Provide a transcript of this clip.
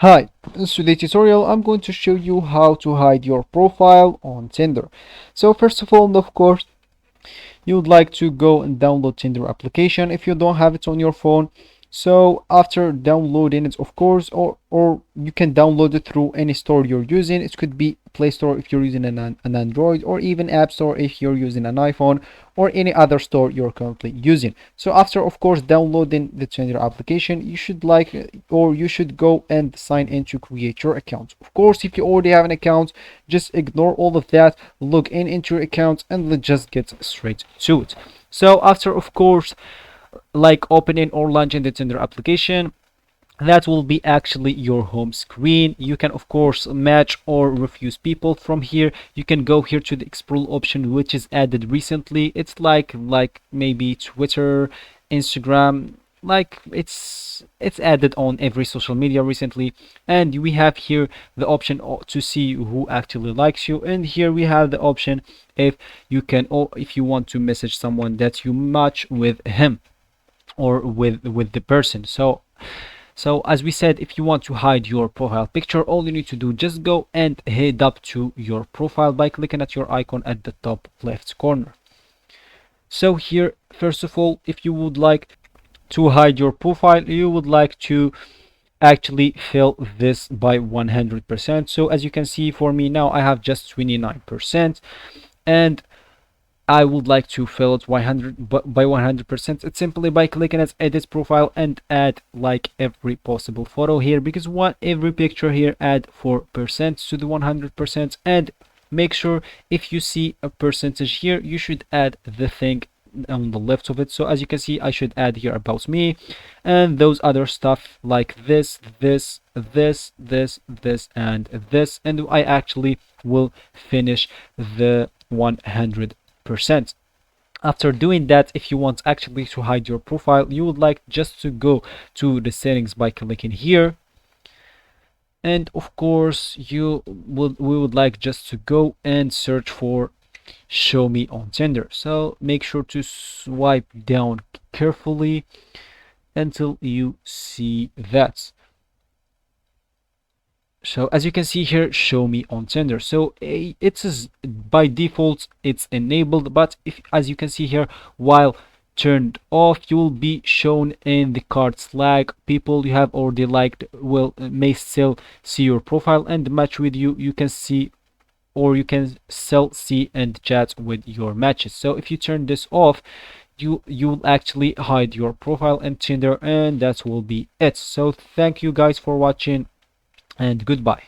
Hi, in today's tutorial I'm going to show you how to hide your profile on Tinder. So first of all, of course, you would like to go and download Tinder application if you don't have it on your phone. So after downloading it, of course, or you can download it through any store you're using. It could be Play Store if you're using an Android, or even App Store if you're using an iPhone, or any other store you're currently using. So after, of course, downloading the Tinder application, you should you should go and sign in to create your account. Of course, if you already have an account, just ignore all of that, log in into your account, and let's just get straight to it. So after, of course, like opening or launching the Tinder application, that will be actually your home screen. You can of course match or refuse people from here. You can go here to the explore option, which is added recently. It's like maybe Twitter, Instagram, like it's added on every social media recently. And we have here the option to see who actually likes you, and here we have the option if you can, or if you want to message someone that you match with him or with the person. So as we said, if you want to hide your profile picture, all you need to do, just go and head up to your profile by clicking at your icon at the top left corner. So here, first of all, if you would like to hide your profile, you would like to actually fill this by 100%. So as you can see, for me now I have just 29%, and I would like to fill it by 100%. It's simply by clicking at edit profile and add like every possible photo here, because every picture here add 4% to the 100%. And make sure if you see a percentage here, you should add the thing on the left of it. So as you can see, I should add here about me and those other stuff like this, and this, and I actually will finish the 100%. After doing that, if you want actually to hide your profile, you would like just to go to the settings by clicking here, and of course we would like just to go and search for show me on Tinder. So make sure to swipe down carefully until you see that. So as you can see here, show me on Tinder. So it's by default it's enabled, but if, as you can see here, while turned off, you will be shown in the cards flag. People you have already liked will may still see your profile and match with you. You can see, or you can still see and chat with your matches. So if you turn this off, you'll actually hide your profile in Tinder, and that will be it. So thank you guys for watching, and goodbye.